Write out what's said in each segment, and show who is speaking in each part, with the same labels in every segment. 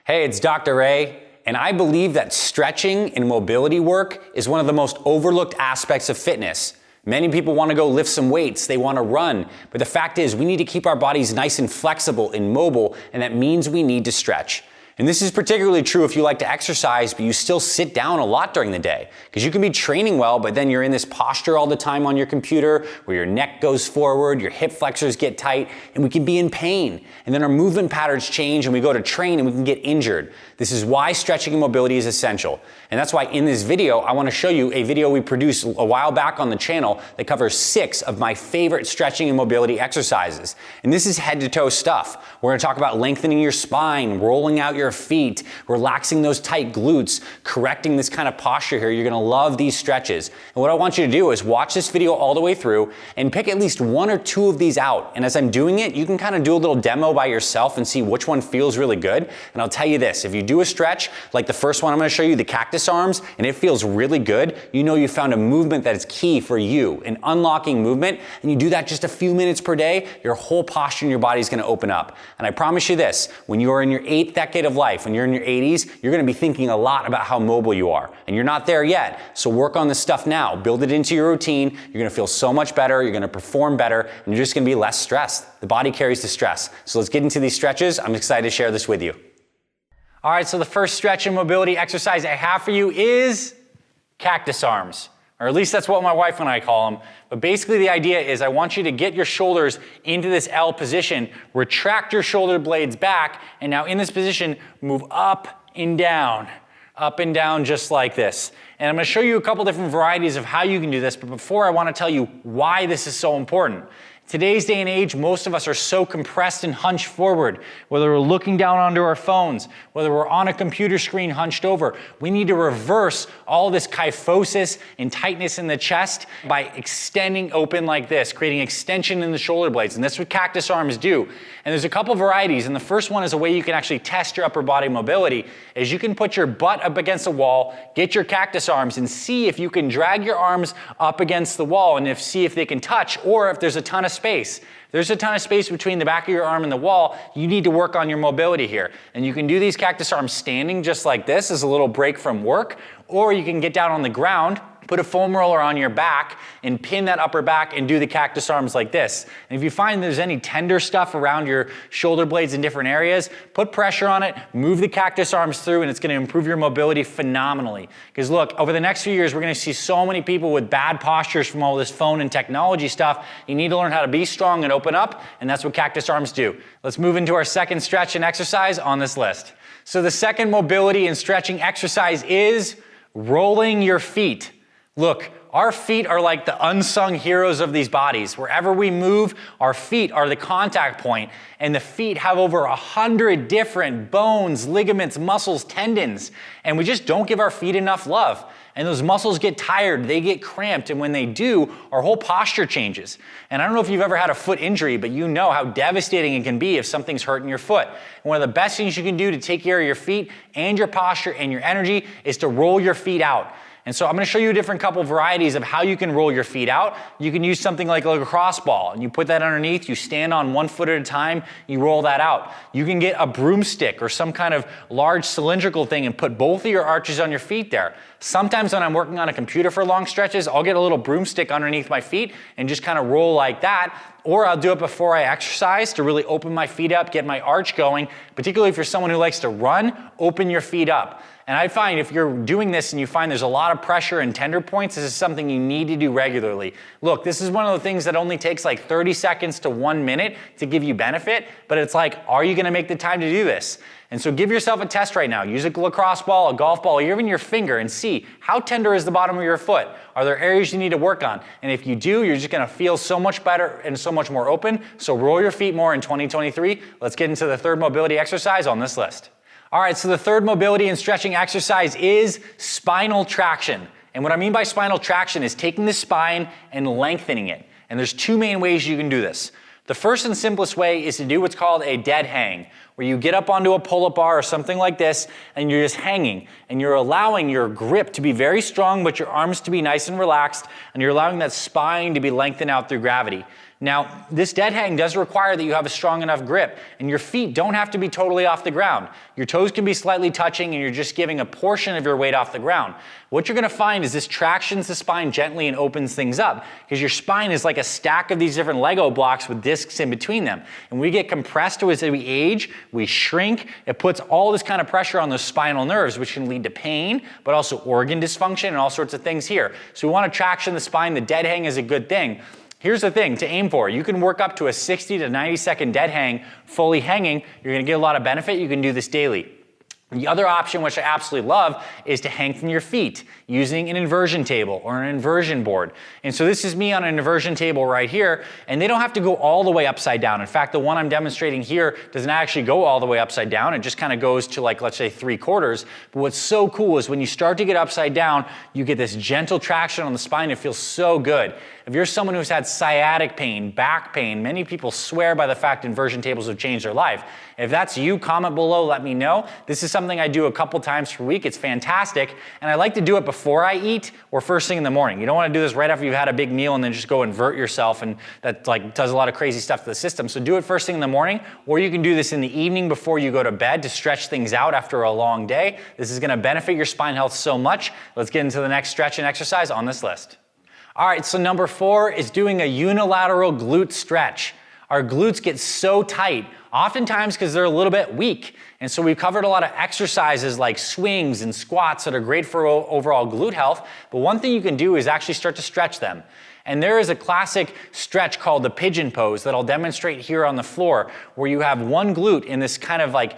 Speaker 1: Hey, it's Dr. Ray, and I believe that stretching and mobility work is one of the most overlooked aspects of fitness. Many people want to go lift some weights, they want to run, but the fact is we need to keep our bodies nice and flexible and mobile, and that means we need to stretch. And this is particularly true if you like to exercise, but you still sit down a lot during the day. Because you can be training well, but then you're in this posture all the time on your computer where your neck goes forward, your hip flexors get tight, and we can be in pain. And then our movement patterns change and we go to train and we can get injured. This is why stretching and mobility is essential. And that's why in this video, I want to show you a video we produced a while back on the channel that covers 6 of my favorite stretching and mobility exercises. And this is head to toe stuff. We're going to talk about lengthening your spine, rolling out your feet, relaxing those tight glutes, correcting this kind of posture here. You're going to love these stretches. And what I want you to do is watch this video all the way through and pick at least 1 or 2 of these out. And as I'm doing it, you can kind of do a little demo by yourself and see which one feels really good. And I'll tell you this, if you do a stretch like the first one I'm going to show you, the cactus arms, and it feels really good, you know you found a movement that is key for you, an unlocking movement, and you do that just a few minutes per day, your whole posture in your body is going to open up. And I promise you this, when you are in your 8th decade of life, when you're in your 80s, you're going to be thinking a lot about how mobile you are. And you're not there yet, so work on this stuff now. Build it into your routine. You're going to feel so much better, you're going to perform better, and you're just going to be less stressed. The body carries the stress. So let's get into these stretches. I'm excited to share this with you. All right, so the first stretch and mobility exercise I have for you is cactus arms. Or at least that's what my wife and I call them. But basically the idea is I want you to get your shoulders into this L position, retract your shoulder blades back, and now in this position, move up and down just like this. And I'm going to show you a couple different varieties of how you can do this, but before I want to tell you why this is so important. Today's day and age, most of us are so compressed and hunched forward, whether we're looking down onto our phones, whether we're on a computer screen hunched over. We need to reverse all this kyphosis and tightness in the chest by extending open like this, creating extension in the shoulder blades. And that's what cactus arms do. And there's a couple varieties. And the first one is a way you can actually test your upper body mobility, is you can put your butt up against a wall, get your cactus arms, and see if you can drag your arms up against the wall and see if they can touch, or if there's a ton of space. There's a ton of space between the back of your arm and the wall. You need to work on your mobility here. And you can do these cactus arms standing just like this as a little break from work, or you can get down on the ground, put a foam roller on your back and pin that upper back and do the cactus arms like this. And if you find there's any tender stuff around your shoulder blades in different areas, put pressure on it, move the cactus arms through, and it's going to improve your mobility phenomenally. Because look, over the next few years, we're going to see so many people with bad postures from all this phone and technology stuff. You need to learn how to be strong and open up, and that's what cactus arms do. Let's move into our second stretch and exercise on this list. So the second mobility and stretching exercise is rolling your feet. Look, our feet are like the unsung heroes of these bodies. Wherever we move, our feet are the contact point, and the feet have over 100 different bones, ligaments, muscles, tendons, and we just don't give our feet enough love. And those muscles get tired, they get cramped, and when they do, our whole posture changes. And I don't know if you've ever had a foot injury, but you know how devastating it can be if something's hurting your foot. And one of the best things you can do to take care of your feet and your posture and your energy is to roll your feet out. And so I'm going to show you a different couple varieties of how you can roll your feet out. You can use something like a lacrosse ball, and you put that underneath, you stand on 1 foot at a time, you roll that out. You can get a broomstick or some kind of large cylindrical thing and put both of your arches on your feet there. Sometimes when I'm working on a computer for long stretches, I'll get a little broomstick underneath my feet and just kind of roll like that. Or I'll do it before I exercise to really open my feet up, get my arch going. Particularly if you're someone who likes to run, open your feet up. And I find if you're doing this and you find there's a lot of pressure and tender points, this is something you need to do regularly. Look, this is one of the things that only takes like 30 seconds to 1 minute to give you benefit, but it's like, are you going to make the time to do this? And so give yourself a test right now. Use a lacrosse ball, a golf ball, or even your finger and see how tender is the bottom of your foot. Are there areas you need to work on? And if you do, you're just going to feel so much better and so much more open. So roll your feet more in 2023. Let's get into the third mobility exercise on this list. All right, so the third mobility and stretching exercise is spinal traction. And what I mean by spinal traction is taking the spine and lengthening it. And there's 2 main ways you can do this. The first and simplest way is to do what's called a dead hang, where you get up onto a pull-up bar or something like this, and you're just hanging, and you're allowing your grip to be very strong, but your arms to be nice and relaxed, and you're allowing that spine to be lengthened out through gravity. Now, this dead hang does require that you have a strong enough grip, and your feet don't have to be totally off the ground. Your toes can be slightly touching, and you're just giving a portion of your weight off the ground. What you're gonna find is this tractions the spine gently and opens things up, because your spine is like a stack of these different Lego blocks with discs in between them. And we get compressed as we age, we shrink, it puts all this kind of pressure on those spinal nerves, which can lead to pain, but also organ dysfunction and all sorts of things here. So we wanna traction the spine. The dead hang is a good thing. Here's the thing to aim for. You can work up to a 60 to 90 second dead hang, fully hanging. You're gonna get a lot of benefit. You can do this daily. The other option, which I absolutely love, is to hang from your feet using an inversion table or an inversion board. And so this is me on an inversion table right here, and they don't have to go all the way upside down. In fact, the one I'm demonstrating here doesn't actually go all the way upside down. It just kind of goes to, like, let's say 3/4. But what's so cool is when you start to get upside down, you get this gentle traction on the spine. It feels so good. If you're someone who's had sciatic pain, back pain, many people swear by the fact inversion tables have changed their life. If that's you, comment below, let me know. This is something I do a couple times per week. It's fantastic. And I like to do it before I eat or first thing in the morning. You don't want to do this right after you've had a big meal and then just go invert yourself, and that like does a lot of crazy stuff to the system. So do it first thing in the morning, or you can do this in the evening before you go to bed to stretch things out after a long day. This is going to benefit your spine health so much. Let's get into the next stretch and exercise on this list. All right, so number 4 is doing a unilateral glute stretch. Our glutes get so tight, oftentimes because they're a little bit weak. And so we've covered a lot of exercises like swings and squats that are great for overall glute health. But one thing you can do is actually start to stretch them. And there is a classic stretch called the pigeon pose that I'll demonstrate here on the floor, where you have one glute in this kind of like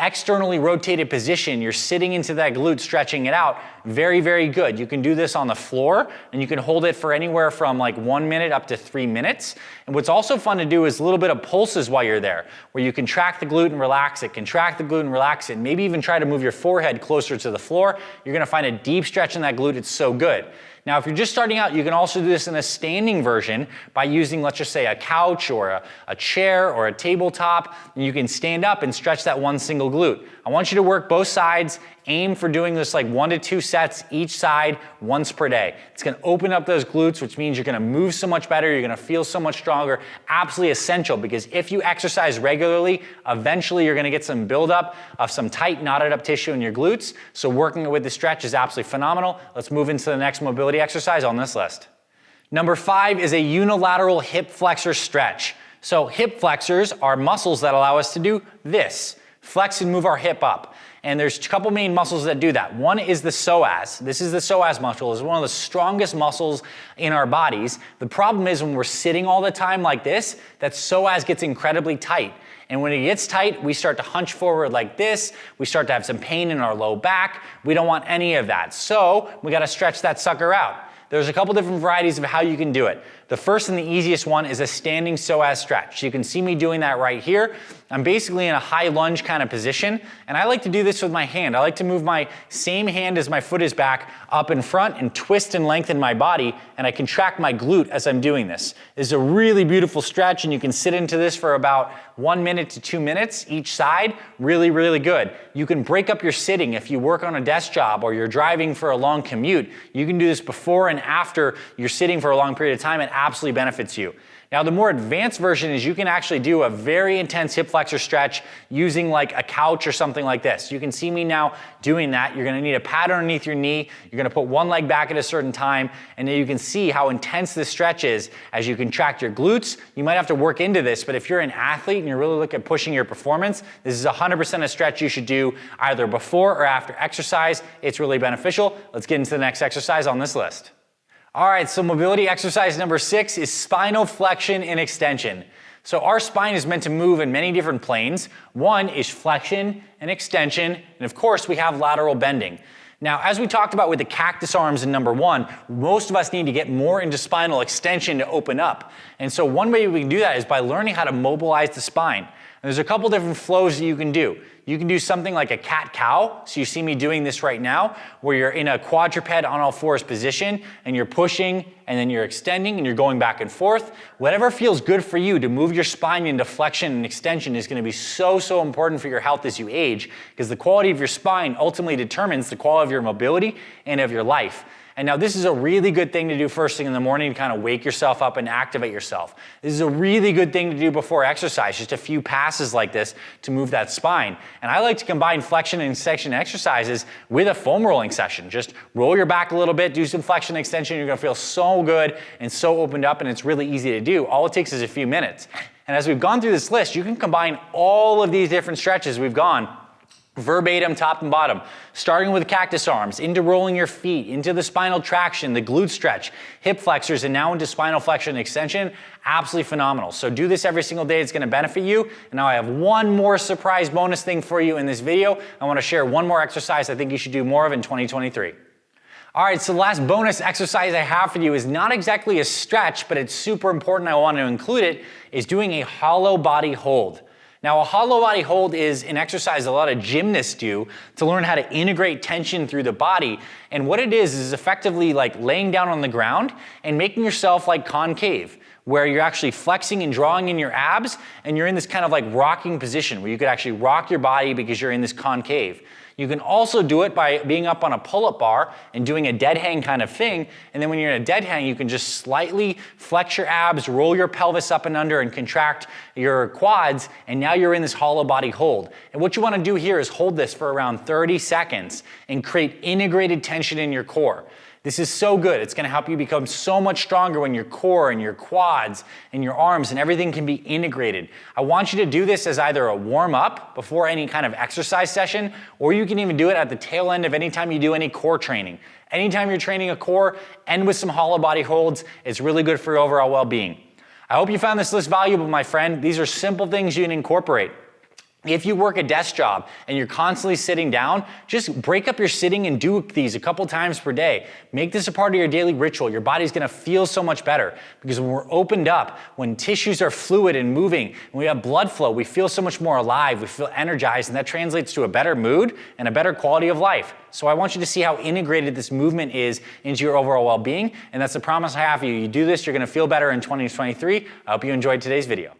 Speaker 1: externally rotated position. You're sitting into that glute, stretching it out. Very, very good. You can do this on the floor, and you can hold it for anywhere from like 1 minute up to 3 minutes. And what's also fun to do is a little bit of pulses while you're there, where you contract the glute and relax it, contract the glute and relax it, maybe even try to move your forehead closer to the floor. You're gonna find a deep stretch in that glute. It's so good. Now, if you're just starting out, you can also do this in a standing version by using, let's just say, a couch or a chair or a tabletop, and you can stand up and stretch that one single glute. I want you to work both sides. Aim for doing this like 1 to 2 sets each side once per day. It's gonna open up those glutes, which means you're gonna move so much better, you're gonna feel so much stronger. Absolutely essential, because if you exercise regularly, eventually you're gonna get some buildup of some tight, knotted up tissue in your glutes. So working with the stretch is absolutely phenomenal. Let's move into the next mobility exercise on this list. Number 5 is a unilateral hip flexor stretch. So hip flexors are muscles that allow us to do this. Flex and move our hip up. And there's a couple main muscles that do that. One is the psoas. This is the psoas muscle. It's one of the strongest muscles in our bodies. The problem is when we're sitting all the time like this, that psoas gets incredibly tight. And when it gets tight, we start to hunch forward like this. We start to have some pain in our low back. We don't want any of that. So we gotta stretch that sucker out. There's a couple different varieties of how you can do it. The first and the easiest one is a standing psoas stretch. You can see me doing that right here. I'm basically in a high lunge kind of position, and I like to do this with my hand. I like to move my same hand as my foot is back up in front and twist and lengthen my body, and I contract my glute as I'm doing this. This is a really beautiful stretch, and you can sit into this for about 1 minute to 2 minutes each side. Really, really good. You can break up your sitting if you work on a desk job or you're driving for a long commute. You can do this before and after you're sitting for a long period of time. It absolutely benefits you. Now, the more advanced version is you can actually do a very intense hip flexor stretch using like a couch or something like this. You can see me now doing that. You're gonna need a pad underneath your knee. You're gonna put one leg back at a certain time, and then you can see how intense this stretch is as you contract your glutes. You might have to work into this, but if you're an athlete and you're really looking at pushing your performance, this is 100% a stretch you should do either before or after exercise. It's really beneficial. Let's get into the next exercise on this list. All right, so mobility exercise number 6 is spinal flexion and extension. So our spine is meant to move in many different planes. One is flexion and extension, and of course we have lateral bending. Now, as we talked about with the cactus arms in number 1, most of us need to get more into spinal extension to open up. And so one way we can do that is by learning how to mobilize the spine. And there's a couple different flows that you can do. You can do something like a cat-cow. So you see me doing this right now, where you're in a quadruped on all fours position, and you're pushing, and then you're extending, and you're going back and forth. Whatever feels good for you to move your spine into flexion and extension is gonna be so, so important for your health as you age, because the quality of your spine ultimately determines the quality of your mobility and of your life. And now this is a really good thing to do first thing in the morning to kind of wake yourself up and activate yourself. This is a really good thing to do before exercise, just a few passes like this to move that spine. And I like to combine flexion and extension exercises with a foam rolling session. Just roll your back a little bit, do some flexion extension, you're gonna feel so good and so opened up, and it's really easy to do. All it takes is a few minutes. And as we've gone through this list, you can combine all of these different stretches we've gone verbatim, top and bottom, starting with cactus arms, into rolling your feet, into the spinal traction, the glute stretch, hip flexors, and now into spinal flexion extension. Absolutely phenomenal. So do this every single day. It's going to benefit you. And now I have one more surprise bonus thing for you in this video. I want to share one more exercise I think you should do more of in 2023. All right, so the last bonus exercise I have for you is not exactly a stretch, but it's super important. I want to include it, is doing a hollow body hold. Now, a hollow body hold is an exercise a lot of gymnasts do to learn how to integrate tension through the body. And what it is effectively like laying down on the ground and making yourself like concave, where you're actually flexing and drawing in your abs, and you're in this kind of like rocking position where you could actually rock your body because you're in this concave. You can also do it by being up on a pull-up bar and doing a dead hang kind of thing. And then when you're in a dead hang, you can just slightly flex your abs, roll your pelvis up and under, and contract your quads. And now you're in this hollow body hold. And what you want to do here is hold this for around 30 seconds and create integrated tension in your core. This is so good. It's going to help you become so much stronger when your core and your quads and your arms and everything can be integrated. I want you to do this as either a warm-up before any kind of exercise session, or you can even do it at the tail end of any time you do any core training. Anytime you're training a core, end with some hollow body holds. It's really good for your overall well-being. I hope you found this list valuable, my friend. These are simple things you can incorporate. If you work a desk job and you're constantly sitting down, just break up your sitting and do these a couple times per day. Make this a part of your daily ritual. Your body's gonna feel so much better because when we're opened up, when tissues are fluid and moving, and we have blood flow, we feel so much more alive, we feel energized, and that translates to a better mood and a better quality of life. So I want you to see how integrated this movement is into your overall well-being, and that's the promise I have for you. You do this, you're gonna feel better in 2023. I hope you enjoyed today's video.